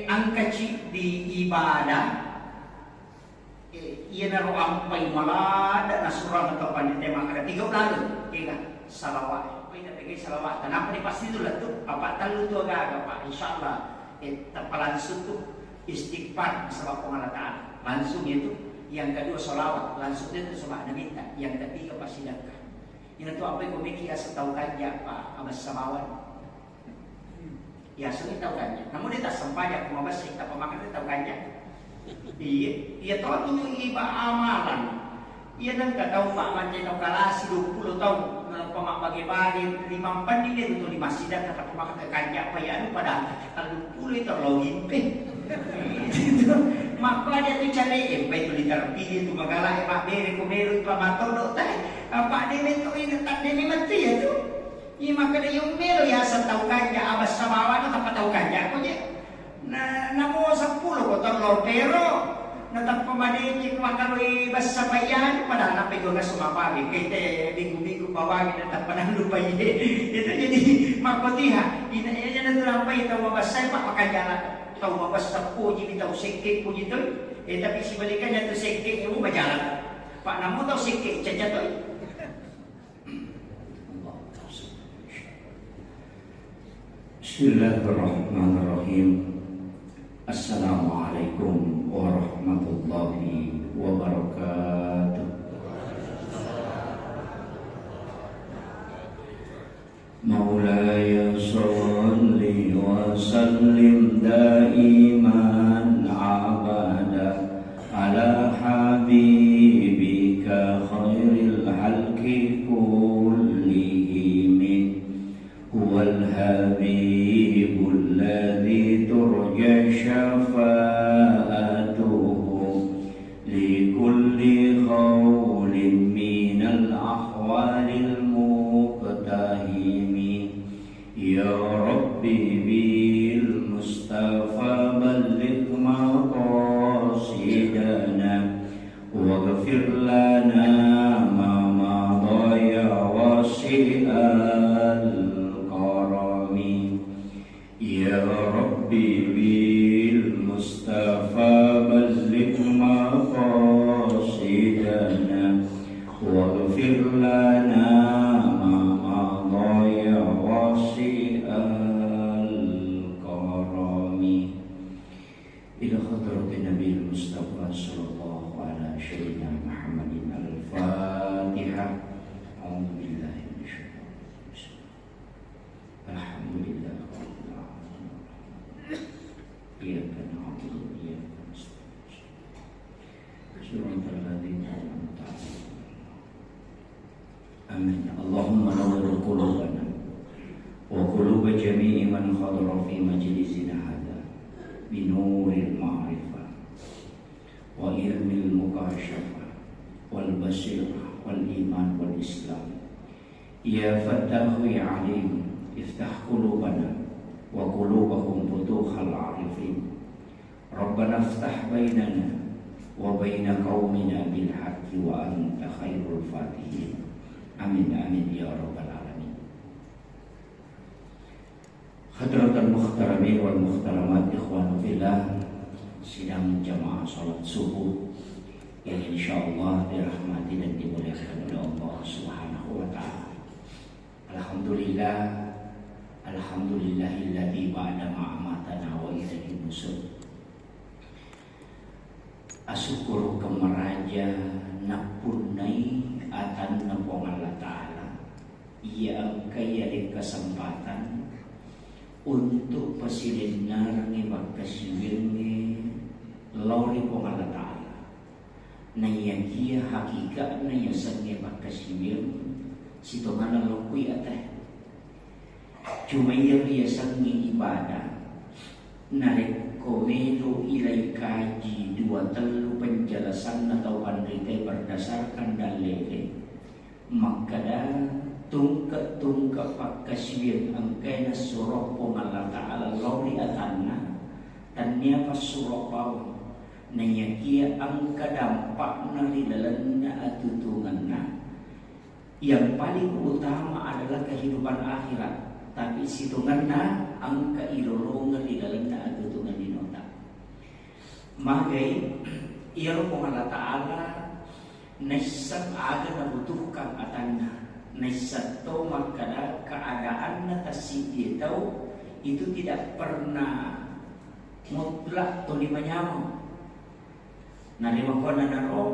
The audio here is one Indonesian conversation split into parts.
ang kacik di ibadah ia naro ampai malada na surah atau pandai ada 3 bulan kira salawat pina bagi salawat tanpa ni pasti tu lah tu apa talu tu agak apa insyaallah langsung tu istighfar sama Allah Taala langsung itu yang kedua salawat langsung itu sama minta yang ketiga pasti sedekah ini tu apa yang kau mikir asal tahu kanja apa amas samawan ya sering tahu kanja namun dia tak sempat aku mabas tak pemakan dia tahu kanja. Iya tahu tu iba amalan. Iya dan tak tahu pak macam tahu kalasi 20 tahun pemak bagi-bagi 5 pandai dia tu di masjid dan kata pemakan kanjak payah pada kalau 20 itu login pe. Maka dia tu cari itu terpilih tu magalah pak beri kumeru pak matodok teh pak dia tu ini tak dia mati ya tu. Iya maka dia yang melu ya tahu kanjak abas samawan tak tahu kanjak kau je. Namo 10 ko tolong pero natap pamadiki kumakaloy basta payan padahal napay ko na sumapagi kaya minggu-minggu pawagi natap panang lupay itu jadi makotiha ina na tulampay itaw mabasay pa makajala itaw mabasta po jimi itaw sikik po jito tapi si balikan niya ito sikik mo majalan pak namo taw sikik caca to Bismillahirrahmanirrahim. Assalamualaikum warahmatullahi wabarakatuh. Maulaya salli wa sallim daiman abada ala habibika khairil halki kullihim huwal habibul ladzi turja syafa'atuhu likulli khawlin minal ahwalil muqtahimi ya rabbi bil mustafa balligh maqasidana waghfir lana ma madha ya wasi'al karami ya rabbi bil mustafa balligh maqasidana waghfir lana ma madha ya wasi'al karami ila hadratin nabiyil mustafa sallallahu ala sayyidina Muhammadin al-Fatihah. A'udzu billahi minasyaitonir rajim. Alhamdulillah rabbil alamin. Iyyaka na'budu wa iyyaka nasta'in. Shiratal ladzina an'amta 'alaihim. Amin. Allahumma nawwir qulubana wa qulub jami'i man hadara fi majlisina hadha bi nuril ma'rifah wa ilmil mukashafah wal basirah wal iman wal islam. Ya Fattahu ya Alim, iftah qulubana wa qulubahum futuhal arifin. Rabbana iftah bainana wa baina qaumina bil haqqi wa anta khairul fatihin. Amin amin ya rabbal alamin. Hadratul muhtaramin wal muhtaramat ikhwanu fillah, sidang jamaah salat subuh yang insyaallah dirahmati dan dimuliakan oleh Allah Subhanahu wa taala. Alhamdulillah, alhamdulillahilladzi ba'da ma amatana wa ilaihi nusur. Asyukur kemeraja napunai atan napong Allah Ta'ala. Ia ang kaya di kesempatan untuk pasilinar ni magkasiwil ni lori pong Allah Ta'ala. Na iya hakika na yasan ni magkasiwil sito nga nalokoy atay. Cuma iya yasan ni ibadah narekomendo ilay kaji 2-3 penjelasan atau pandai berdasarkan dalil maka tungka pakaswir angkay na surah po Allah Ta'ala lori atanna dan niya pa surah paw na yakia ang kadampak na lilalan na atutungan na yang paling utama adalah kehidupan akhirat. Tapi situngan na ang kailolongan di dalam na atutungan Magai iya pong Allah Ta'ala naisat aga nabutuhkan atanna naisat to makada keadaan na tasidi tahu itu tidak pernah mutlak to lima nyamu narima ko na naro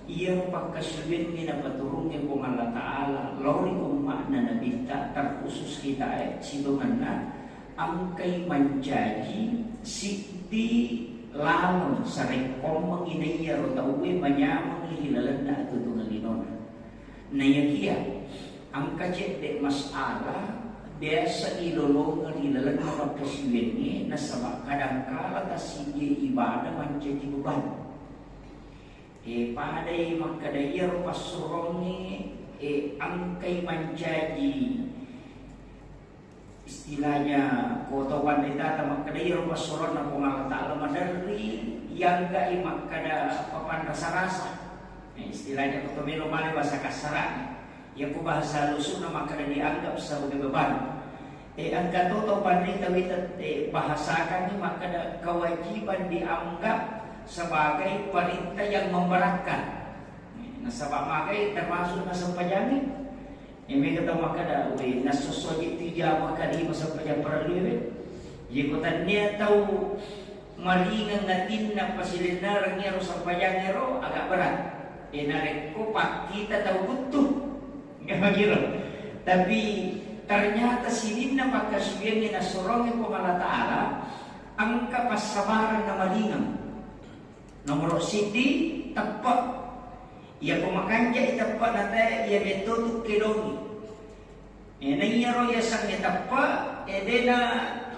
iya pagkasubin ni napaturungnya pong Allah Ta'ala lori kong makna na bita terkhusus kita sidungan na ang kay menjadi sikti lamun sa rekom manginaya ro tauwe manyamang hilalan na ito tungalino na yakia ang kajet de masala dia sa ilolong ng hilalan na magkasiwin ni na sa kadangkala tasige ibadah menjadi beban padai magkadaya ro pasurong ni ang kay menjadi istilahnya kota wanita tamak kadai rumah surat na kung Allah Ta'ala madari yang gai makada papan rasa-rasa istilahnya kota melo mali bahasa kasaran yang ku bahasa lusun na makada dianggap sebagai beban ang katoto pandita witat bahasakan ni makada kewajiban dianggap sebagai perintah yang memberatkan nasabak magai termasuk nasabajani ini kata makada we nasosoji tiga makadi masa paja perlu ye kota nia tahu malingan ngatin na pasilinar ngero sampayang ngero agak berat narek ko pak kita tahu butuh ngagiro tapi ternyata sidin na pagkasuyan ni nasurong ko Allah Ta'ala ang kapasabaran na malingan nomor sidi tepat ia pemakanja itapa nate ia betutuk kedongi na iya ro ya sang itapa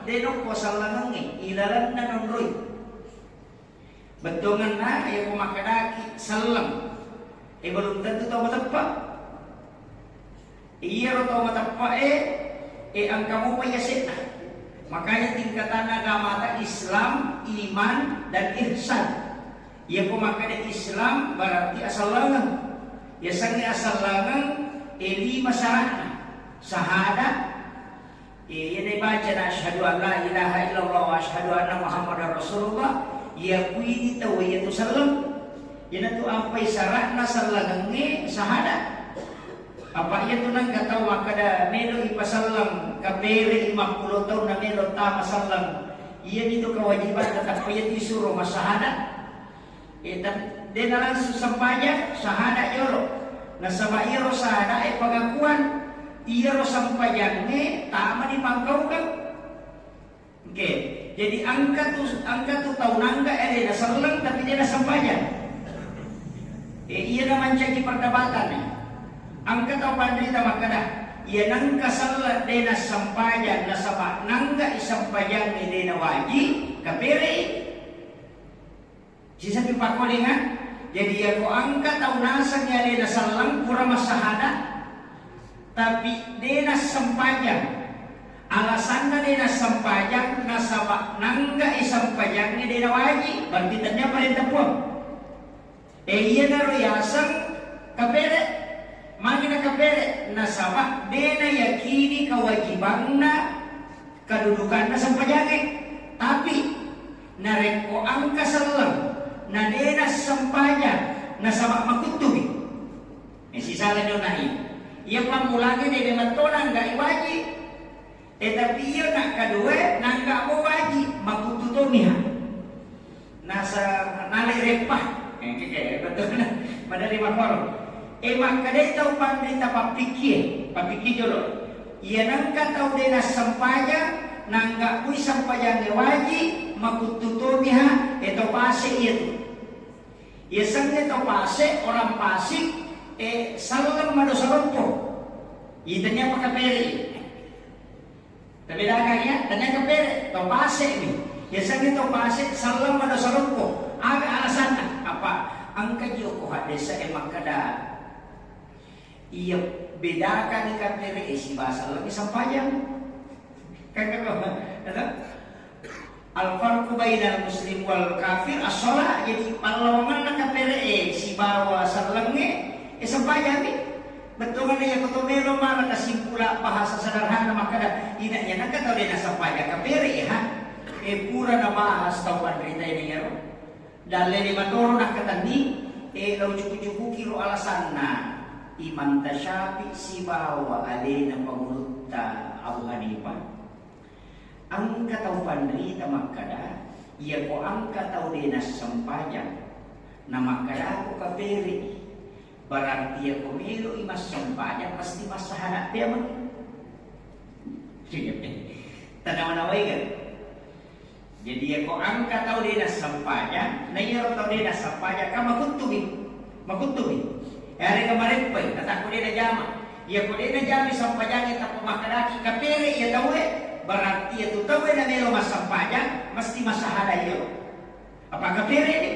deno ko salangangi ilalan na nonroy betongan na ia pemakadaki salam belum tentu tahu matapa iya ro tahu matapa ang kamu payasit makanya tingkatan agama ta Islam iman dan ihsan ia pemakaian Islam berarti asal langang. Ya sangi asal langang 5 syaratnya. Syahadat. Ia dibaca na asyhadu an la ilaha illallah wa asyhadu anna Muhammadar Rasulullah. Ia kuini tahu ia tu salam. Ia tu apa syaratna salangenge syahadat. Apa ia tu nang kataw makada melo ipasalam kapere 50 tahun na melo ta masalam. Ia itu kewajiban tetap ia disuruh masyahadat. Dan dia langsung sampainya syahadat yoro. Nasaba iro syahadat pengakuan iro sampainya tama dipangkaukan. Oke. Jadi angka tu tahun angka na sarlang tapi dia sampainya. Ia na mencari perdebatan. Angka tau pandrita makada. Ia nangka salat dia sampainya nasaba nangka isampainya dia wajib kapere. Sisa pipakolingan jadi aku angkat tahu nasa nyari nasalang pura masahadat tapi dena sempajang alasannya dena sempajang nasabak nangga isampajang ni dena wajib berarti tanya perintah puang iya naro yasang kapere magina kapere nasabak dena yakini kewajibanna kedudukanna sempajangnya tapi nareko angka salang na dena sampaya na sama makutubi sisa lang na iya pamulagi na dematona nga iwaji tapi iya na kadue na nga mo waji makututumiha nasa nalirepah betul na madali makoro makadetaw pandita papikir jolo iya nang kataw dena sampaya na nga uy sampaya nga waji makututumiha ito pase itu Yesang ito pase orang pasik salang madosalompo itanya pakapere tabidakannya tanya kapere to pase ini yesang ito pase salang madosalompo aga alasan apa ang kadyo ko hadesa makada iya bedakan ni kapere si bahasa lagi sampayang kakak al-farqu bainal muslim wal kafir as-shalah jadi palawangan na kapere si bawa sarlange sampayami betul na ya kotomelo mara kasimpula bahasa sederhana makada inanya nakataw din na sampaya kapere pura na bahas taw pandrita ini yaro Dalle di matoro nakatandi lau cukup-cukup kiro alasanna iman tasyafi si bawa alena pangurutta Abu Hanifah angka tau pandrita makada ia ko angka tau denas sampajang na makada ko kaperi berarti ia ko melo imas sampajang pasti masahanap dia man tanaman-away kan. Jadi ako angka tau din na sampaya, na iya tau din na sampaya ka makutubi. Hari kemarin pa, natako din na jama. Iya ko din na jama sampaya kita pemakalaki kapere iya tau berarti itu tau na melo mas sampaya mesti masahada iyo. Apa kapere ni?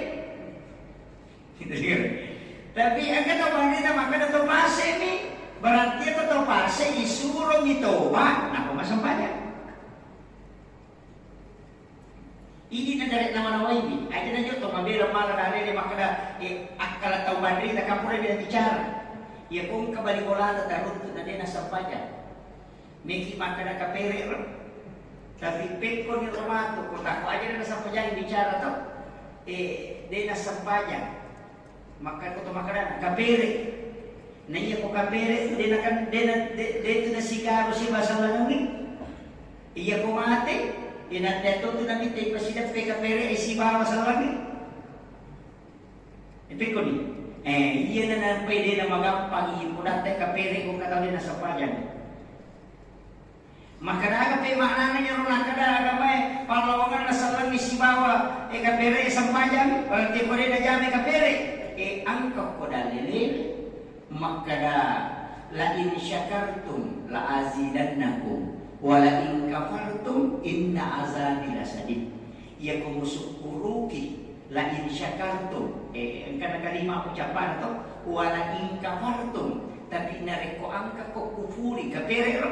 Tapi angka tau din na makada tau pase ni, berarti itu tau pase isuro mitoba na masampaya. Ini na dari nama-nama ini. Aja na joto mabera mala na alele makada akala tau bandri na kapura dia bicara. Ya kung kabali bolada tarut na dia na sampaja. Meki makada kapere ro. Tapi pekko ni romato ko tako aja na sampaja bicara to. Dia na sampaja. Maka ko to makada kapere. Na iya ko kapere dia na kan dia na sigaro si masalah ni. Iya ko mate. Inateto tu nabi tay pasida peka pere isi bawa salami. Epeko ni. Iya na pwede na magampang ipunate ka pere kung katawin na sa payan. Makadaga pe maknanya niya ron nakada may palawangan na salami si bawa ka pere isang payan. Berarti pwede na jami ka pere. Angka ko dalili makada la in syakartum la azidannakum wala in kafartum inna azabi lasadid. Ia kumusukuruki la in syakartum kana kalima ucapan to wala in kafartum tapi nareko angka ko kufuri kapere.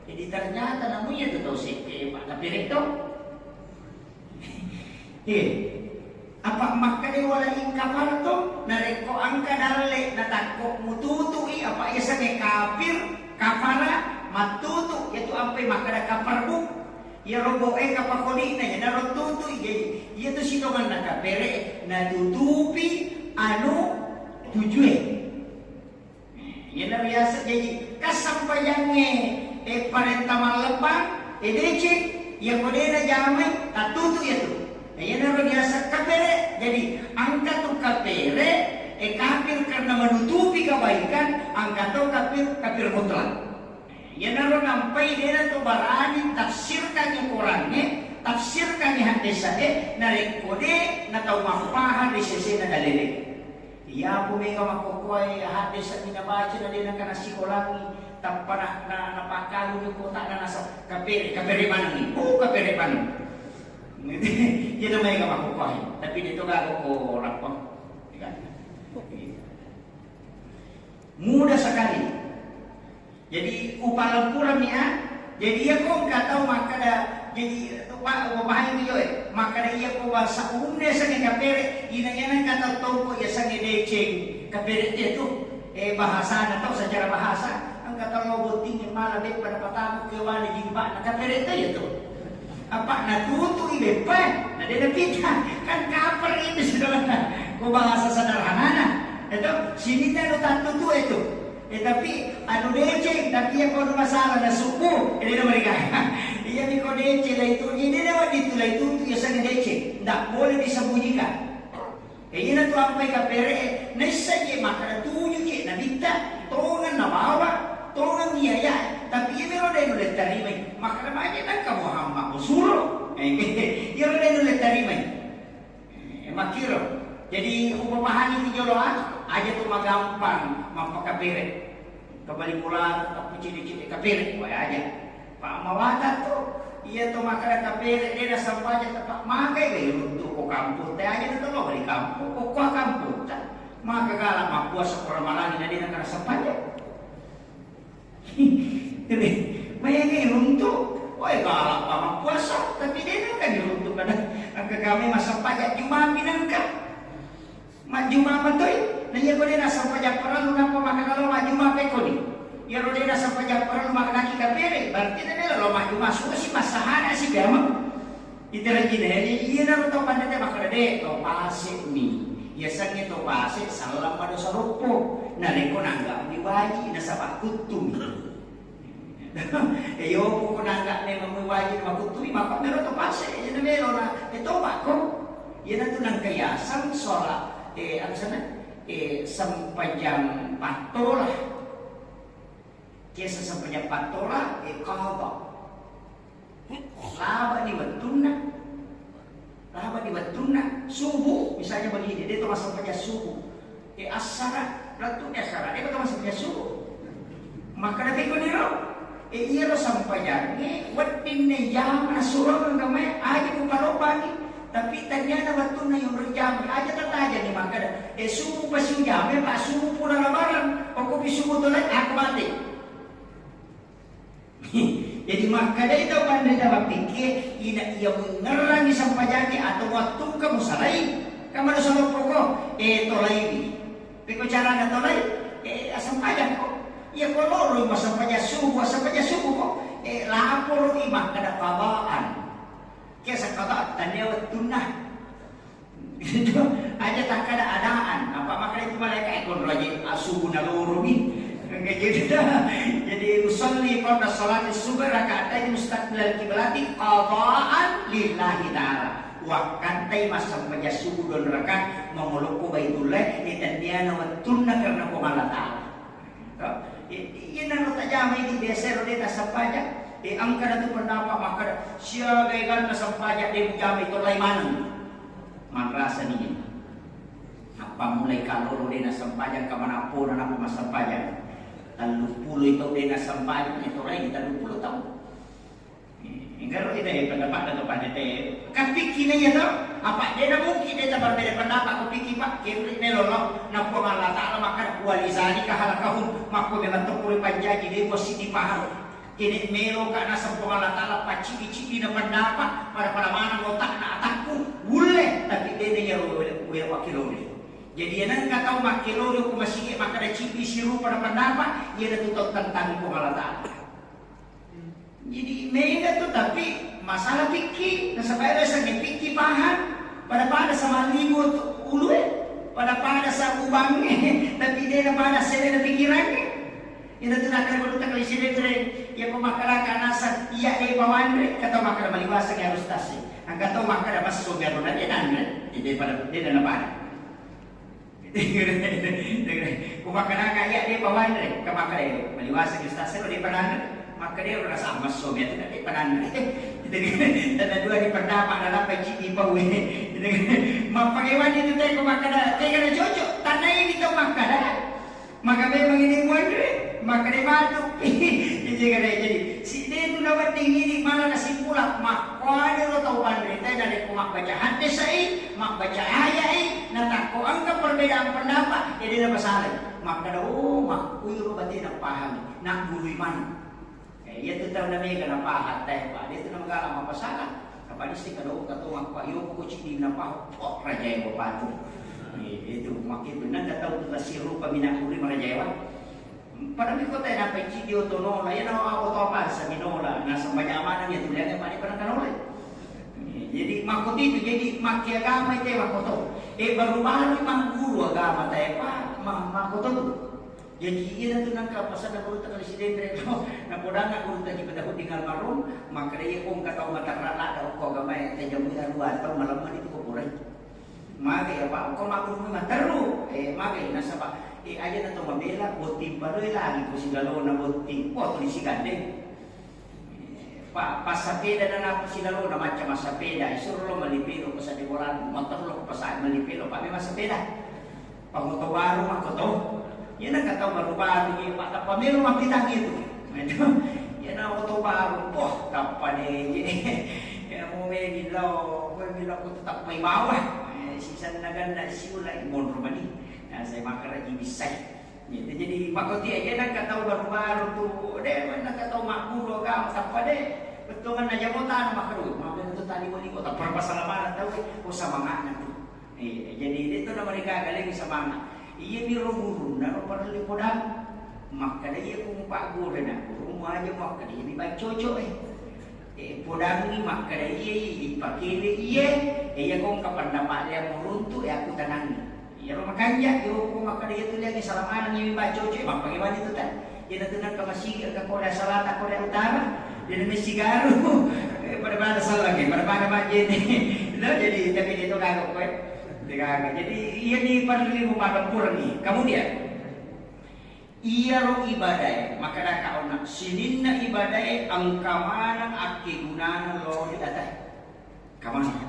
Jadi ternyata namanya itu tau si kapere to. Apa makanya wala in kafartum nareko angka dalle natako mututui apa ia sange kafir kafara matutu yaitu ampai makada kaparbu ya roboe kapakoni na ya tutu ya tu sitongan na kapere na tutupi anu tujue ya na biasa jadi kasampayange parenta malebang dece ya kode na jamai tatutu ya tu ya na biasa kapere jadi angka tu kapere kafir karena menutupi kebaikan angka tu kafir mutlak. Ya naron nampai dia tu barani tafsirkan yang Qurannya, tafsirkan yang hadisnya, narik kode na tau mapahan di sisi na dalili. Iya pumika makukuay hadis ni nabaca na din ang kanasikolangi tapana na napakalo ni kota na nasa kapere man ni. Kapere man. Yan na may makukuay. Tapi dito gago ko rapang. Mudah sekali. Jadi upalampuran ni jadi ia kong katau makada jadi bahay mo yoy makada iya ko sa umne sa kapere ina katau tau ko ya sa deceng kapere itu bahasa na tau secara bahasa ang katau roboting yang malabek pada patamu kewali jimba na kapere itu apa natutu ibepa na dia pita kan kaper itu sudah ko bahasa sederhana itu sini na tatutu itu. Tapi anu deceng, tapi yang kau masalah na suku, ini nama mereka. Iya ni kau deceng lah itu, ini nama itulah itu yang sangat deceng, tak boleh disembunyikan. Ini na tu apa yang kapere, nesa je makna tujuh je, na bita, tongan na bawa, tongan niaya, tapi ini lo dah nulis terima, makna banyak nak kamu hamba musuh, ini lo dah nulis terima, makiro. Jadi upamahani ti joloan aja tu magampang mampakapere. Kembali pula tapi ciri-ciri kapere way aja. Pak mawata tu iya tu makara kapere dia dah sampaja tapak makai be untuk ko kampung teh aja tu lo balik kampung ko kampung ta. Maka galak mapuas orang malangi na dia kana sampaja. Jadi mayang untuk Woi galak pa puasa tapi dia kan untuk kada angka kami masa pajak cuma minangka. Majuma matoy, nanya ko din sa pajaparan na pamakakalo majuma peko ni. Yaro din sa pajaparan makanaki kapere, berarti na nila lo majuma suka si masahana si gama. Iterajin iya na to pandete makade to pase mi. Ya sange to pase salam pada sarupo. Nareko nangga mi waji na sa kutum. Yo ko nangga ne mi waji na kutumi maka meron to pase. Yan meron na ito ba ko. Yan na to nang kayasan sola ano sana sampajang patola. Kesa sampajang patola kahaba. Laba di Batuna, subuh misalnya begini, dia itu masuk saja subuh. Asara, ratu asara, dia itu masuk saja subuh. Maka nanti kau niro, iya lo sampai watin ne jam surau ngamai aja lupa ni. Tapi ternyata Batuna yang berjam aja tertaja nih maka subuh pasti jam, pak subuh pula lebaran, aku subuh tu lagi aku mati. Jadi maka dari itu pandai dapat pikir ia mengerang di sampajaki atau waktu kamu salai kamu ada sama pokok tolai piko cara ada tolai asam pajak kok ia kolor sampaja subuh kok lapor imah kada kabaan kesa kabaan tanya waktunah gitu aja tak kada adaan apa makanya itu mereka ekor lagi subuh nalurumi jadi usolli pada salat subuh rakaatain mustaqbilal kiblati qadaan lillahi ta'ala wa kantai masa sampaya subuh 2 rakaat menguluku baitullah dan dia nawattunna karena Allah ta'ala ini nang tajamai di desa rodeta sampaja angka itu pendapat maka siagai kan sampaja di jamai tolai manang manrasa ni apa mulai kalau rodeta sampaja kemana pun apa mas sampaja 30 itu dia nak sampai itu lagi 30 tahun. Kalau tidak pendapat atau pandai tapi kini ya tahu apa dia nak mungkin dia tak berbeda pendapat aku fikir pak kiri melolong nak pun Allah Taala maka walisani kahalakahum maka memang terpulih panjang dia positif paham kini melo karena sempurna Allah Taala pacipi-cipi na pendapat pada mana otak nak atakku boleh tapi dia yang wakil jadi yang nggak tahu makiloro kung masih maka ada cipi siru pada pendapat ia ada tutup tentang Allah Ta'ala. Jadi mega tuh tapi masalah fikih nasabay sa fikih paham pada sama libut ulu pada sa ubang tapi dia na pada sila na pikiran ina tuh nak kalau tak kali sila ya pemakalaka nasa iya ay pawan kata makara maliwasa kay arustasi ang kata makara mas soberano na dia pada dia na pada kumakana kaya dia pawan re kamakay maliwasa yung stase di panan maka dia rasa mas Soviet di panan dan dua di pendapat na napay chiki pa we mapagiwan itu tayo kumakana tayo na jojo tanay dito makana maka may manginimuan re maka di matuk jadi si dia itu dapat tinggi mana kesimpulan mak kuade lo tau pandai dari kumak baca hadis mak baca ayat natako angka perbedaan pendapat jadi ada masalah maka mak kuyo berarti nak paham nak guru mana ia tu tahu namanya kena paham teh pak dia tu nama apa masalah apa ni sih kalau kata mak pak yo ko cik na paham raja yang bapatu itu makin benar tak tahu tu siru paminah kuri raja pada miko tayo na pechidio to no na yan ako to pa sa minola na sa mayamanan niya tulian yung panipan ng kanole jadi makot itu jadi maki agama ito makoto baru-baru mang guru agama tayo pa makoto jadi iya na nang kapasan na guru takal si Dendre na podanga guru tayo pada tinggal marum maka dia kung kataw matarala daw ko gamay tayo mo luar taw malaman ito ko puray magi apa ko maguru mataru magi nasa pa aja na to mabela boting baroy lagi ko si Galo na boting po to si Gande pasapeda na na si Galo na macam masapeda isuro lo malipilo ko sa diboran motor lo ko pa malipilo pa may masapeda pangutawaro ako to yan ang kataw baru-baru yung mata pamilo mapitang ito yan ang utawaro po kapane yan mo may gilaw ko tetap may bawa sisan na ganda siula imon romani saya makara ibisay jadi pakoti aja nak kataw baru-baru tu deh nak kataw makuro ka tappa deh betungan na jabotan makaro mabel tu tali wali ko ta perpasalaman tahu ko sa mga anak jadi dito na mereka galing sa mga iya ni rumurun na para lipodan maka dia kung pagure na rumah aja maka dia ni baik cocok Podangi makada iye ipakele iye ya kong kapandapat dia meruntuk aku tanangi ya rumah kanja yo ko makada itu dia ni salaman ni baca je mak bagaimana itu kan dia nak ke masjid ke Korea Selatan Korea Utara dia mesti garu pada salah lagi pada masjid ni jadi tapi dia tu kagok ko jadi ia ni perlu mupadapur ni kemudian ia ro ibadah maka dah kau nak sininna ibadah angkamana aki gunana lo di atas kamana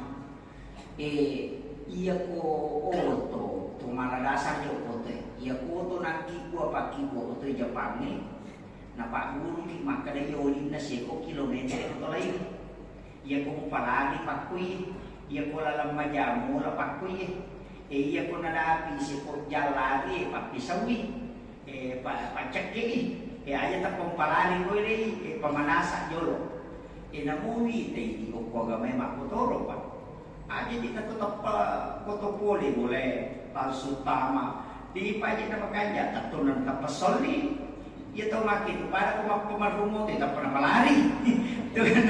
ia ko oto to mala dasar jo pote ia ko to nak kibo apa kibo to Jepang ni na pak guru ki maka dah yolin na seko kilometer to lain ia ko palagi pakui ia ko lalam majamu la pakui ia ko nadapi seko jalari pak pisawi pacak ini aja tak pempalani ko ini pemanasan jolo namuni tei di ko agama mak kotoro pak aja kita tetap koto pole boleh palsu tama di pajak nama kanja tatunan tapasol ni ya tau makin pada ko pemarhumo tidak pernah melari tu kan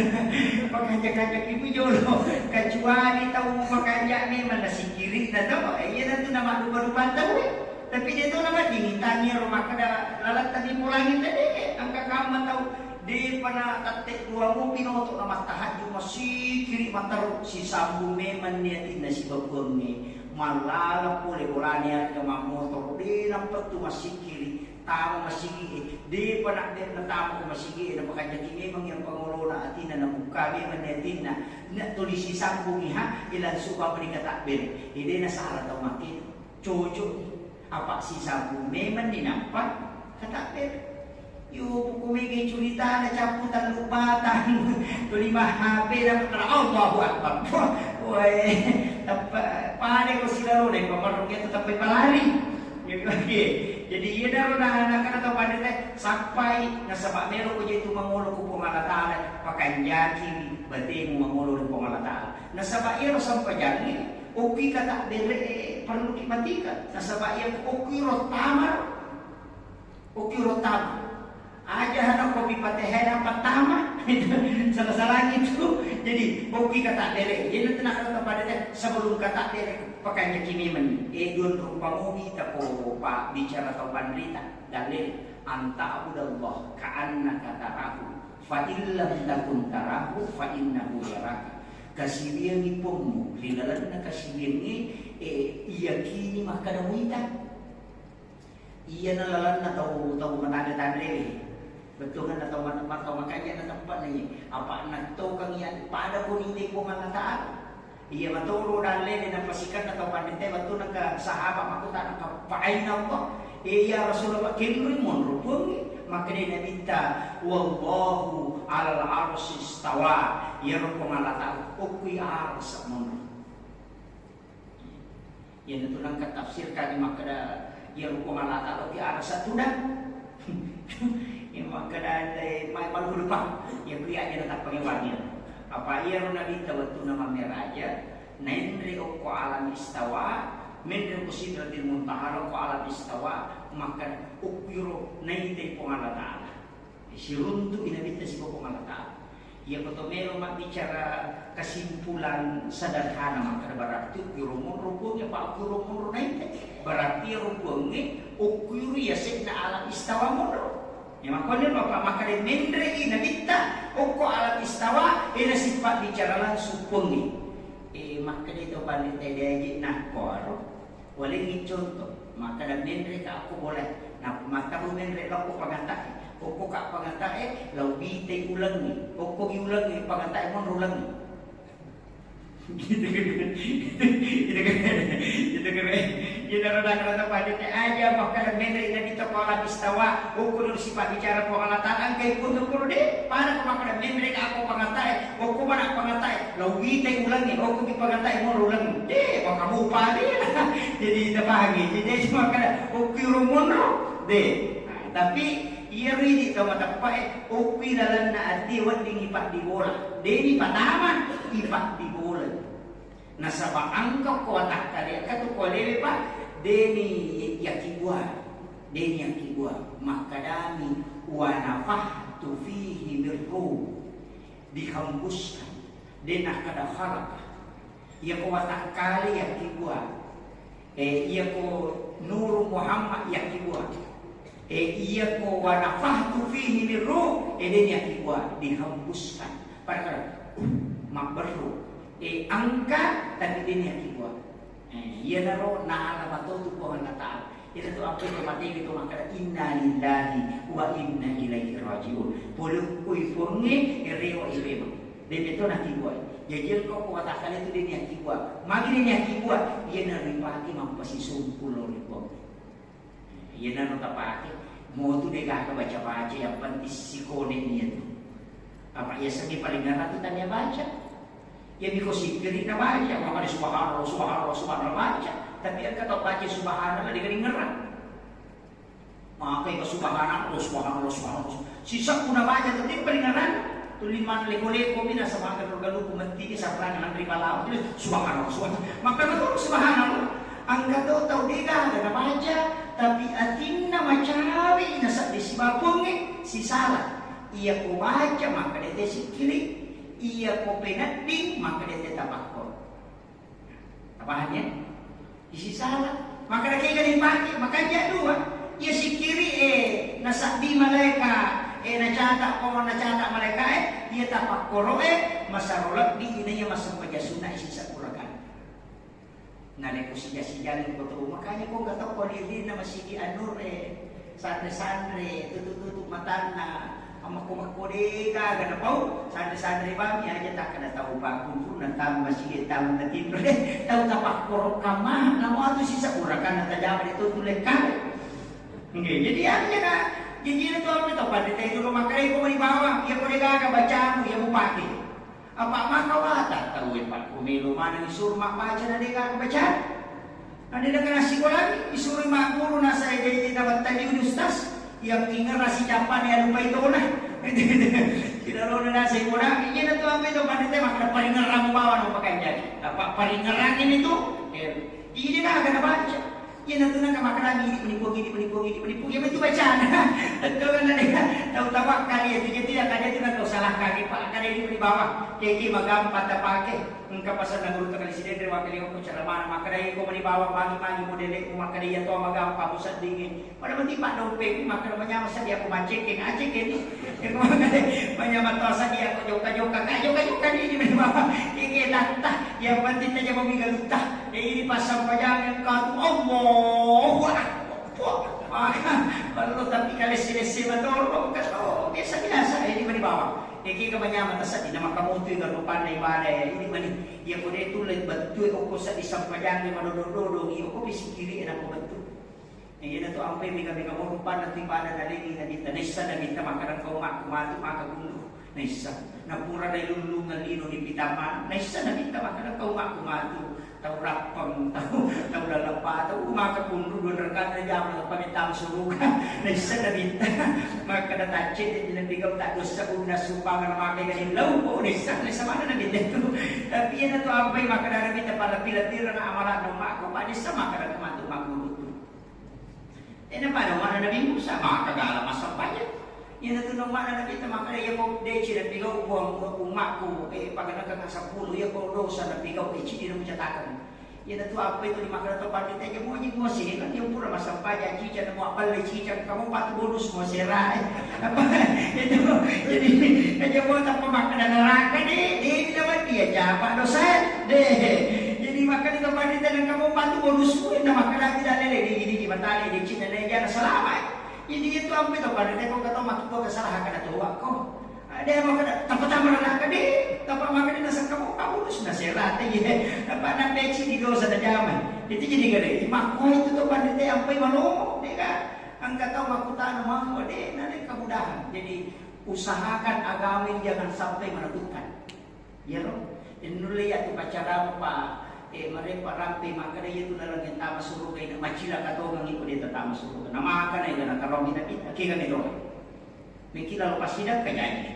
pakanja-kanja ibu jolo kecuali tahu makanja ni mana si kiri dah tahu iya dah tu nama lupa-lupa tahu tapi dia tu nama dimintannya rumah kada lalat tadi pulangi tadi angka kamu tahu di pana tatek dua mobil untuk nama tahajud masih kiri mataru si sambu memang niatin nasi babon ni malala pule bolanya ke motor di nampak tu masih kiri tamu masih kiri di pana dia tamu masih kiri nama kajaki memang yang pengelola atina na buka memang niatin nak tulis si sambu ni ha ilan suka beri kata ber ide na salah tahu makin cocok apa si sabu memang dinampak kata ber yo buku cerita ada caputan lupatan kelima HP dan Allahu Akbar woi pada ko sila lo deh pemarungnya tetap pelari jadi ia dah nak atau pada teh sampai nasabak mero ko itu mangolo ko pangalatan pakanjaki berarti mangolo ko pangalatan nasabak ia sampai jadi oki kata bere perlu dimatikan. Nasabak yang oki rotama aja hendak kopi patehan pertama salah itu. Jadi oki kata bere. Ini tenang kepada dia sebelum kata bere pakainya kimi men. Edun rupa mobi tako pak bicara atau pandrita dalil anta abudallah ka'anna katarahu fa illam takun tarahu fa innahu yaraka. Kasibian ni pomo, linalan na kasibian ni iyakini makadamuita. Iya nalalan na tahu matanda-tanda betul kan atau makanya na tempat ni apa na tahu kang iyan pada pun hindi ko malataan. Iya maturo dali na pasikan atau pandite betul na sahabat makuta na kapain na ko. Iya Rasulullah kinri mon rupong maka dia minta wallahu alal arsy istawa ya rabbul alamin ukui ars mon ya itu nang tafsir kali maka ya rabbul alamin ukui ars tudan ya maka dai mai malu lupa ya beli aja tak pengewangi apa ia nabi tawattu nama meraja nendri ukku alam istawa mendri kusidratil muntaha ko alam istawa maka ukiro naite po Allah Ta'ala si runtu inabita si po Allah Ta'ala ia meron bicara kesimpulan sederhana maka berarti ukiro rupungnya pak ukiro naite berarti rupungnya ukiro ya sekna alam istawa moro ya makanya bapak maka dia mendre inabita ukko alam istawa ina sifat bicara langsung pungi maka dia tu balik tadi nah koro boleh contoh maka dan mendre ka aku boleh nah maka mo mendre ako pangatay ko ka pangatay law bite ulang ni ko ulang ni pangatay mo ulang gitu kan pada aja maka dan mendre ina dito ko ala bistawa ko sifat bicara ko ala taan kay puno ko de para ko maka dan mendre ka ako pangatay ko man pangatay law bite ulang ni ko pangatay mo ulang de baka mo pa jadi kita pagi jadi cuma kada uki rumunro deh tapi ia rini kau mata pakai uki dalam na arti wanding ipak di bola deni patama ipak di bola nasaba angka kuatak kali katu kualewe pak deni yakibua maka dami wa nafahtu fihi mirru dihembuskan denah kada khalaq ia ko watak kali yang dibuat ia ko nur Muhammad yang dibuat ia ko wanafahtu fihi min ruh den yang dibuat dihembuskan pada makberu angkat tapi den yang dibuat ia naro na ala tu Tuhan Taala itu tu apa yang mati itu maka inna lillahi wa inna ilaihi rajiun boleh kui ponge ereo ibema dia itu nak dibuat jadi kau katakan itu dia yang dibuat magi dia yang dibuat ia nak ripati mampasi sumpul lipo ia nak tapake mau tu dia gak baca yang penting sikone dia tu apa ia segi paling ngarat tu tanya baca ia biko sikiri na baca maka subhanallah subhanallah subhanallah baca tapi yang kata baca subhanallah dia ngerat maka itu subhanallah subhanallah subhanallah sisa pun baca tapi paling ngarat tuliman leko-leko bina sama agar galuh kumenti sa perangan dari balau subhanallah subhanallah maka betul subhanallah angka tahu dia ada baca tapi atinna macawi nasa disibapung si salah ia ko baca maka dia sikiri ia ko penading maka dia tabakor apahannya isi salah maka dia galing pagi maka dia dua ia sikiri nasa di malaikat nacata mereka dia tapak koro masarolak di ininya masuk pajasuna isi sakurakan naleko sija-sija betul makanya kok gak tahu kondisi nama sigi anur sandre-sandre tutup matana ama kumakkodeka gak tahu sandre-sandre bami aja tak kena tahu bakun pun nantang masih tahu natin tahu tapak koro kamah nama itu sisa kurakan natajaman itu tulekan jadi aja jadi itu apa itu pada itu rumah kaya kau di bawah, ia kau dengar bacamu, ia mau pakai. Apa maka wata tahu pak kumilu mana disuruh mak baca dan dengar baca. Ada dengan nasi lagi disuruh mak guru nasa jadi dapat tadi ustaz yang ingat nasi capan yang lupa itu nah. Tidak lalu nasi kurang. Ini itu apa itu pada tema kada paling ngerang bawah nak pakai jadi. Apa paling ngerang ini tu? Ini dah kena baca. Ia nanti nak makan lagi penipu, ia itu bacaan. Kau kan ada tahu tapak kali itu jadi ada itu nak kau salah kaki pak kali ini di bawah. Kaki magam pada pakai. Engkau pasal nak guru kali sini terima kali kau cara mana makan lagi kau di bawah magi model makan dia tu magam pak pusat dingin. Pada mesti pak dompet makan banyak masa dia aku mancing acik ini. Yang makan banyak mata saja aku joka ini di bawah. Kaki latah yang penting saja mau minggal latah. Ini pasang pajangan kau Allahu Akbar. Kalau tapi kalau sini betul, kalau biasa ini di bawah. Iki kebanyakan masa di nama kamu tu yang rupa na ibadah ini mani. Ia kau itu leh betul aku sa isang pajangan madododo. Ia kau bisi kiri enak aku betul. Yang ini tu apa yang kamu rupa nanti pada dari ini kita nisa dan kita makanan kau mak matu maka gundu. Nisa. Napura dari lulu ngalino di pitaman. Nisa dan kita makanan kau mak matu. Tahu rapang, tahu lalapa, tahu maka kundu dua rekan aja apa minta suruhan, nisa dah minta, maka dah tacit jadi tiga tak dosa guna sumbangan maka yang lau, nisa mana dah minta tu, tapi yang tu apa maka dah minta pada pila-pila na amalan mak ko pada sama dah kemantu mak guru tu, ini pada mana dah bingung sama maka galah masa banyak. Yang itu nama anak kita maka dia kau deci dan pigau buang umatku pagana kang 10 ya kau dosa dan pigau deci dia mencetakan. Yang itu apa itu di makanan tempat kita aja mau nyik sih kan dia pura masa pajak cica mau apa le cica kamu patu bonus mau serai. Apa itu jadi aja mau tak pemakanan neraka deh nama dia japa dosa deh. Jadi makan di tempat kita dan kamu patu bonus nama makanan tidak lele di batali di Cina dan jangan selamat. Jadi itu apa itu pada dia kau kata maki kau kesalahan kada tua kau. Ada yang makan tempat neraka deh. Tempat makan di nasa kamu sudah serat ya. Tempat nak peci di dosa dah zaman. Itu jadi gede. Mak kau itu tu pada dia sampai malu, deh kan? Angkat tahu maku tanam mau deh nanti kemudahan. Jadi usahakan agama jangan sampai menentukan. Ya loh. Ini lihat tu pacara apa. Mereka rampai maka dia itu dalam yang tama suruh kaya macila kato ng iko dito tama suruh nama ka na ito nakaromi na kita kaya nito may kilalo pasidak kaya ini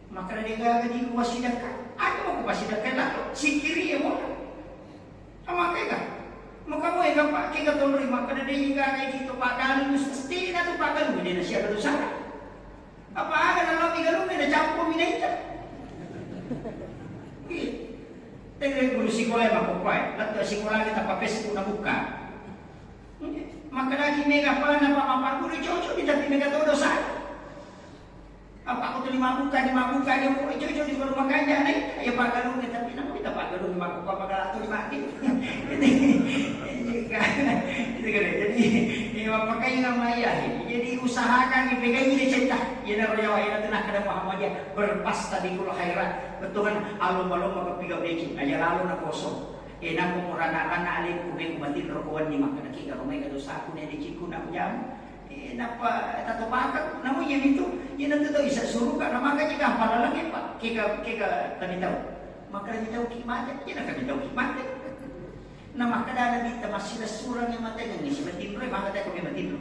maka dia gagawin ko pasidak ka ano mo pasidak ka lang sikiri mo ama kaya ka maka mo ika pa kaya tuloy maka dia gagawin dito pagalo pasti na ito pagalo hindi na siya kalusara Apa aga na lobi galung na campur minaita. Tengah guru sekolah makupai, lalu sekolah kita papes pun buka. Maka lagi mega apa nama guru cocok tapi mega todo dosa. Apa aku tuh lima buka dia mau cocok di rumah kanja nih. Ya pak galung tapi nama kita pak galung lima buka pak galatu lima gitu. Itu kan jadi ini apa kayak nama ya. Jadi usahakan dipegang ini cinta. Ya nak rawa ya tenang kada Muhammadiyah berpasta di kulo khairat. Betul kan alum-alum makapigaw deki. Aja lalu na kosong. Na kumurana-rana alin kumeng kumatin rokuan ni maka nakika rumay kadosa ako na deki ko na jam. Napa tatupakan namun yang itu yan ang totoo isa suruka na maka jika palalang pa kika kanitaw maka kanitaw kikmate yan ang kanitaw kikmate na maka dala kita masila surang yang matay ng isi matibro maka tayo kami matibro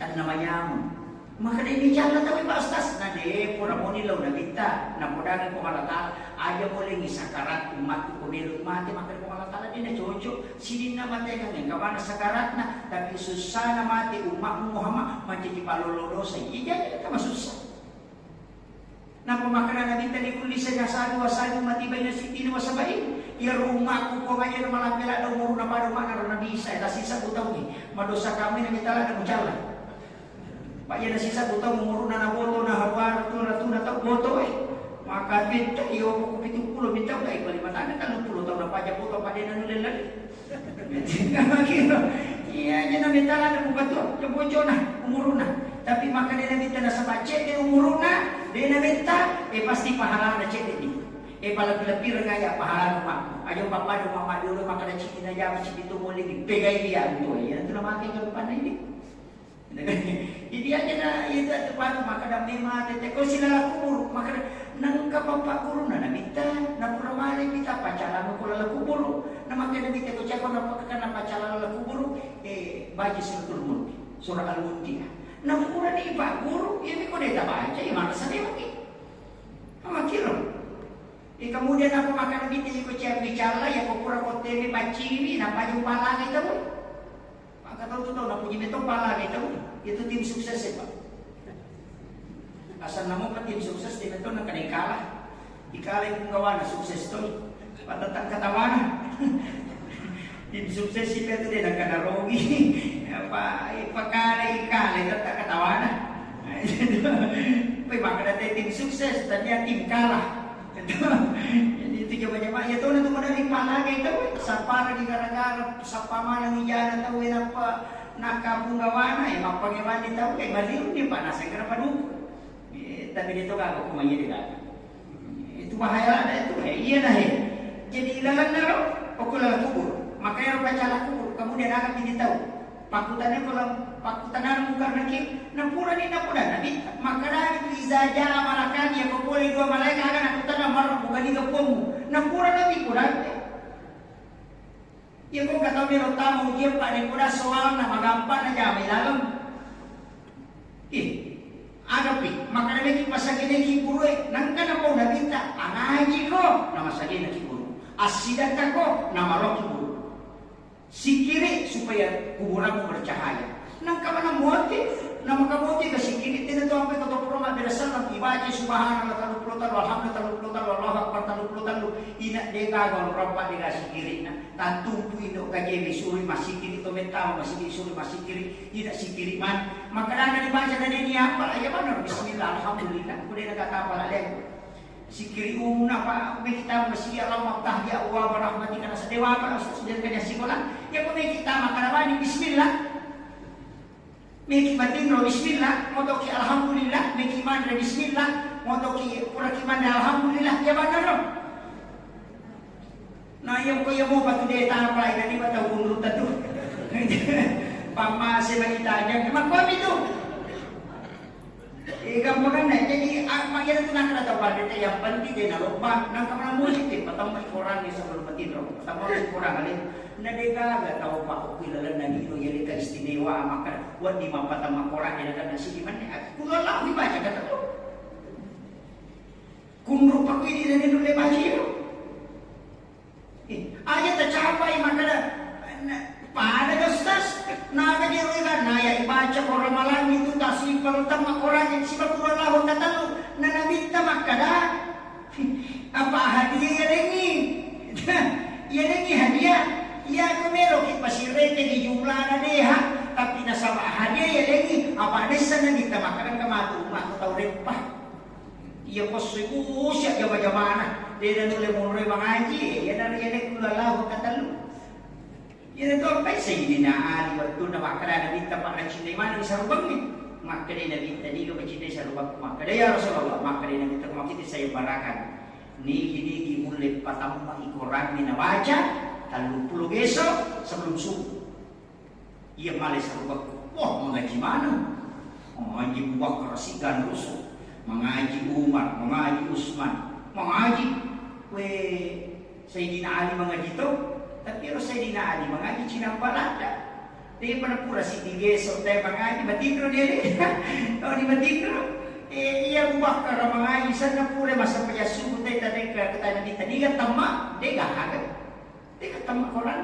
tan namayam maka na inijala tayo bastas na de pura mo nilaw na kita na mudagan ko malata aja mo lang isakarat umat ko nilot mati maka ko malata din na chocho sinin na matay kang kawana sakarat na tapi susah na mati umat Muhammad macam palololo sa iya ka masusah na pemakanan na kita ni kulisa na sadu matibay na siti na masabay iya rumah ko kanya na malapila daw muro na paro mana na bisa ita sisa butaw ni madosa kami na mitala na mucala Pak ya sisa butaw muro na boto na hawar tu na tau boto maka benta iyo ko 70 bitaw kay palimatan na 30 taon na pajak boto pa din na nulelan iya nya na mitala na bubato yo bojo na umuro na tapi maka dia minta na sa bacet dia umuro na dia na minta pasti pahala na cek ni pala-pila ngaya pahala rumah ayo papa do mama dulu maka na cik na jam cik itu boleh dipegai dia tu ya tu na makin kalau pandai ni jadi aja na itu tepat maka dah memang tete ko sila la kubur maka nang kapapa guru na minta na pramale kita pacaran ko la kubur na maka na minta ko cakon na pakana pacaran la kubur baca suratul mulk surah al-mulk na pura ni pak guru ini ko dia baca mana sana lagi amakiro kemudian apa makan binti ko cek bicara ya ko pura ko temi paciri na paju pala kita boy maka tahu tu na punya betul pala kita itu tim sukses ya pak asal namo pa tim sukses tim itu na kanay kalah ikalah kung gawa na sukses to patatang katawana tim sukses sila itu dia nakanarogi apa ipakala ikala itu tak katawana pa maka natin tim sukses tanya tim kalah jadi itu coba-coba ya tuh na tumadali palagi itu sa para di gara-gara sa pamana ni jana tahu apa nakabunggawana mapangyaman ni tahu kay maliw di pa nasa kana padu tapi dito ka ko kumaya di data itu bahaya ada itu iya nah jadi ilalang na ro o kula kubur makanya baca kubur kemudian akan ini tahu pakutannya kalau pakutan bukan lagi nampura ni nampura nabi maka dari izaja malakan ya ko boleh dua malaikat akan pakutan marah bukan di kampung nampura nabi kurang ya ko kata mero tamu dia pak ni pura soal na magampan na jami dalam ada pi maka nabi pasagin ni kiburu nang kana po nabita anaji ko na masagin na kiburu asidata ko na marok kiburu sikiri supaya kuburanmu bercahaya nang kamana motif na makamotif ka sikiri tinato ang pagkatopro madrasal ng ibaji subhanallah taluplutan walhamdulillah taluplutan wallahu akbar taluplutan ina de kagol ropa de sikiri na tantumpu ino kajebi suri masikiri to mentao masikiri suri masikiri ina sikiri man makadana dibaca na ni apa ya mana bismillah alhamdulillah kude nagkatapal alay sikiri una pa may kita masih Allah maftah ya Allah rahmati kana sa dewa para sudah kanya sikola ya kung may kita makarabani bismillah may kimatin ro bismillah moto ki alhamdulillah may kiman ro bismillah moto ki pura kiman alhamdulillah ya benar ro na yung ko mo patu de ta pa ina ni bata unut tu pama se manitanya makom itu gambaran na jadi magyan ito na kanatapan ito yung panti din na lupang nang kamang mulitin patang may kurang sa malumatid patang may kurang alin na degaga tao pa ko kilala na nino yali ka istimewa maka wad di mapatang makurang yan na sige man kung lalaw ibaca ka to kung rupa ko hindi na nino lebaji ayat na capay maka na paano gastas nakagiro ka na ya ibaca ko ramalan itu tasip balutang makoran yang si Bakurallahu katalu na nabita makada. Apa hadiah ini? Ini hadiah. Ya kumero kit pasirete di jumlah na deha. Tapi nasa hadiah ini apa desa na kita makanan kamatu mak tau repah. Iya kosuku siap jama-jamana. Dia dan mulai mengaji. Ya dari ini Bakurallahu katalu. Ya itu apa sih dinaan waktu nama kada nabi tempat cinta mana bisa rubang ni maka dia nabi tadi ko cinta saya rubang maka dia ya Rasulullah maka dia nabi tempat kita saya barakan ni hidi mulai patamba ikoran ni nawaja 30 besok sebelum subuh ia malai sarubang wah mengaji mana mengaji Bakar Sigan Rusuh mengaji Umar mengaji Utsman mengaji Sayyidina Ali mengaji tu. Tapi kalau saya dinali mengaji Cina Balada, dia pernah pura si digesok dia mengaji batikro dia ni, kalau di batikro, ia buat kalau mengaji sana pura masa pejasuh dia tadi kata nabi tadi kan tamak, dia gahag, dia kata tamak Quran,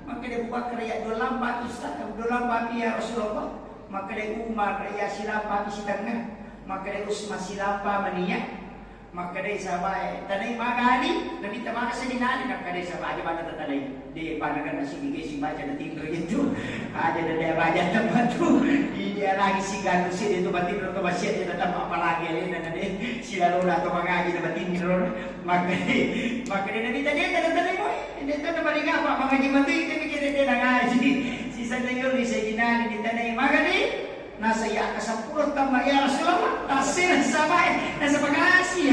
maka dia buat kerja dolam batu Ustaz, dolam batu ya Rasulullah, maka dia Umar kerja silapa di tengah, maka dia Utsman silapa meniak. Maka dia sahabat tanai magani nabi tamaka sa dinali nak kada sahabat aja bata tanai di panagan nasi bigay si baca na timbre itu ada dia baca tempat tu dia lagi si ganu si itu batin ro masih dia datang apa lagi na dia sila lola to mangaji na batin ro maka dia nabi tadi kada tanai mo dia tanai balik apa mangaji mati dia mikir dia nangaji si sanayol ni sa dinali di tanai magani nasa ya ka-10 tama ya Rasulullah tasir sabay nasa pag-aasi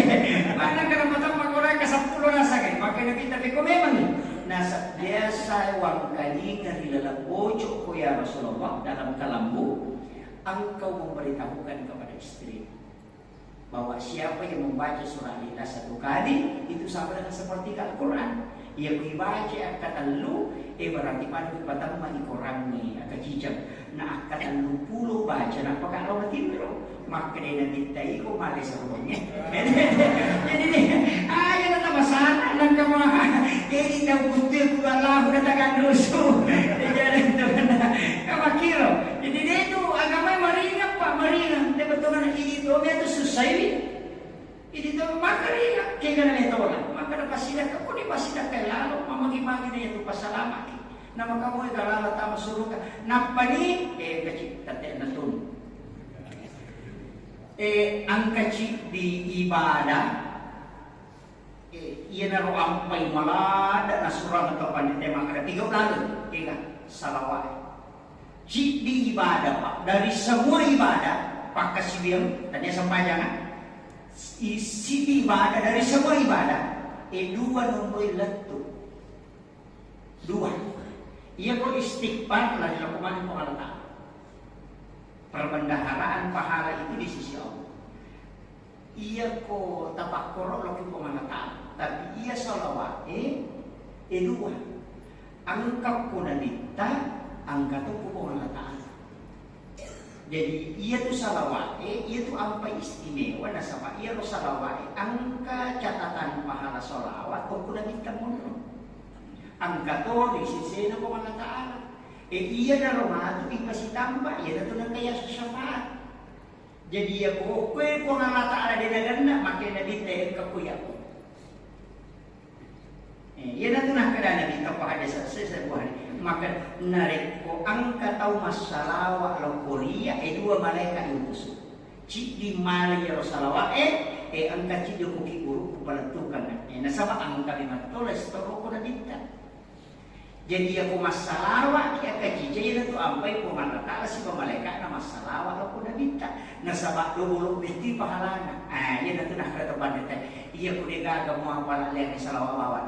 mana karapatan mag-oray ka-10 nasa kay maka nakita ko memang nasa biasa wang kali lalabojok ko ya Rasulullah dalam kalambu engkau memberitahukan kepada istri bahwa siapa yang membaca surah Al-Ikhlas 1 kali itu sama dengan seperti Al-Quran ia dibaca angkatan lu berarti pada patang mani Quran ni akan jijak na angkatan lu puluh baca na pagkaraw na timro maka dia naminta ko mali sa rumahnya jadi ayo na tamasana lang ka mga kaya daw butil ko Allah na tagang ruso jadi itu na kamakiro jadi dia itu agama maringan pak maringan dia betul na itu dia itu susah ini tu makaria kaya na ito maka na pasidak ako ni pasidak kay lalo mamagi-magi na ito pasalamat na makamoy kalala tama suruh ka napani kacik tate na tun ang kacik di ibadah iya na ro ampay malada na surah na panite makara tigaw lalo kaya salawat cik di ibadah pak dari semua ibadah pak kasibiyang tadi sampajangan isi ibadah dari semua ibadah dua nombor letu dua ia ko istighfar lah dilakukan oleh Allah perbendaharaan pahala itu di sisi Allah ia ko tapakkuro lagi pemanataan tapi ia salawat dua angkat ko nalita angkat ko pemanataan jadi ia tu salawat ia tu apa istimewa nasaba ia ro salawat angka catatan pahala salawat ko kuna minta mundur angka to di sisi na ko Allah Taala iya na ro matu ipasitamba ia na to nang kaya sa syafaat jadi ia ko ko Allah Taala de daganna make na binte ka kuya ko ia na to na kada na binte ko hada sa buhay maka narik ko angka tau masalawa lo Korea dua malaikat yang busuk cik di malaya ro salawat angka cik di kuki guru kubalatukan nasaba angka lima toles toro ko na dinta jadi aku masalawa ki aka cik itu ampai ko manata si malaikat na masalawa lo ko na dinta nasaba do beti pahalana iya na to na kada pandeta iya ko digaga mo apala le salawat bawan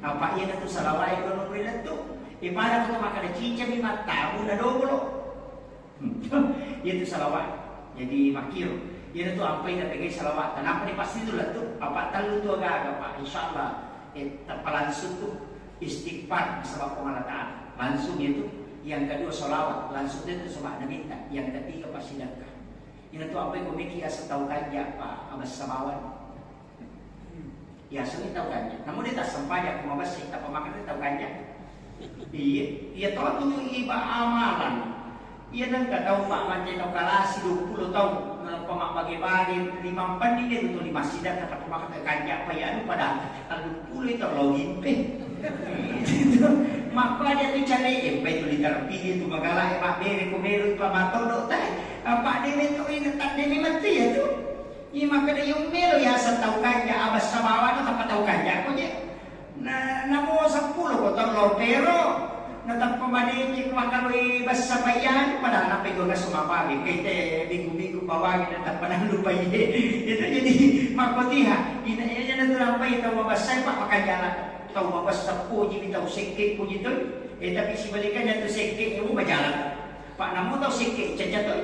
apa iya na to salawat ko no rilato ibadah kita makan cincang lima tahun na doblo itu salawat jadi makir itu apa yang terpegai salawat kenapa nih pasti itu lah tuh apa talu tuh agak pak insyaallah langsung tuh istighfar sebab pengalaman langsung itu yang kedua salawat langsung itu sama minta yang ketiga pasti sedekah ini tuh apa yang komiki asal tahu kanja pak sama samawan ya sering tahu kanja namun dia tak sempat ya kumabas kita pemakan tahu kanja iya tahu tuh iba amalan Iya nang tahu Pak Mancen no kalasi 20 tahun na pamak bagi-bagi 5 pandin itu 5 sidang kata pamak kanya pa yan pada 20 itu login pe. Makanya tu cari itu literapi itu magala Pak bere ko meron pa matodo tay. Pak de to ini tak de mati ya tu. Iya makanya yung mero ya sa tau kanya abas sa bawa no tapataw kanya ko je. Na mo 10 ko tong pero natang pamanikin makaroy basta bayan padahal napay ko na sumapabi kaya bigo-bigo bawagin at panalupay ito jadi makutiha ina na tulampay ito mabasay pa makanyala ito mabasta po ito sikik po ito tapi si balikan ito sikik yung majalan pak namo ito sikik siya ito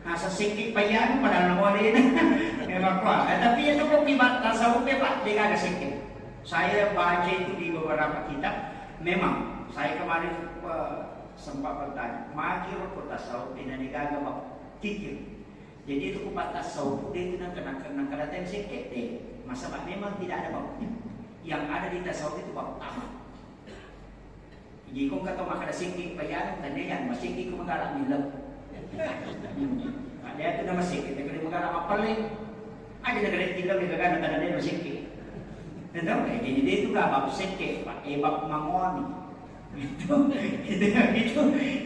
nasa sikik pa yan padahal namu rin memang ko tapi ito po kibat nasa upe pak di ka sikik saya baca itu di beberapa kitab. Memang saya kemarin sempat bertanya, magiro ko tasawuf pinanigaga ba tikir. Jadi itu kupat tasawuf dia itu kena kadaten sikit deh. Masalah memang tidak ada babnya. Yang ada di tasawuf itu bab utama. Jadi kung kato makada sikit payan tanian masikit ko magala milaw. Ada itu nama sikit, kalau magala mapaling. Ada negara tilaw nagagana tananin masikit. Tahu jadi dia itu lah bab sikit, bab mangoni. Itu.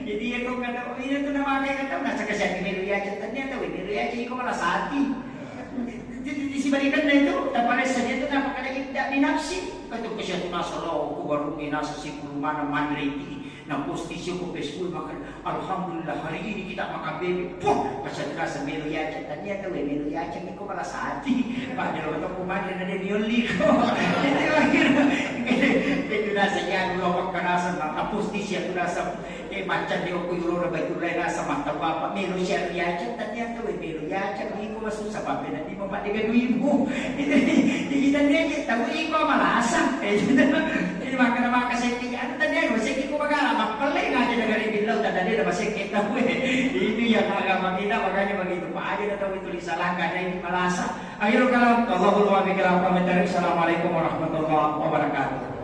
Jadi ya kau kata ini tu nama dia kata nak cakap siapa ni dia ceritanya tahu ini dia jadi kau malah sati. Jadi disibalikan itu, tapi saja itu nama kata tidak binafsi. Kata kesya tu nasolo, aku baru binasa si mana mandiri. Na postisyon ko Facebook makan alhamdulillah hari ini kita makan bebek. Puh, pasal terasa melo ya ceritanya tahu melo ya ni ko malah sati. Padahal waktu kumain ada nioli ko. Itu akhirnya itu nasa ya dulu waktu nasa na postisyon tu nasa macam dia ko yulo na baitul lain nasa mata bapa melo ya ceritanya tahu melo ya ni ko masuk sa pape na di mo pa dengan ibu. Itu kita dia tahu iko malah asam. Ini makan kasih ano tadi ko sige ko magala mapalay nga dyan nagaling bilaw tadali na masikit na po Ini yang agama kita makanya begitu Pak aja na tahu itu disalahkan na hindi malasa. Akhirul kalam, Allahul wa bikilam komentari. Assalamualaikum warahmatullahi wabarakatuh.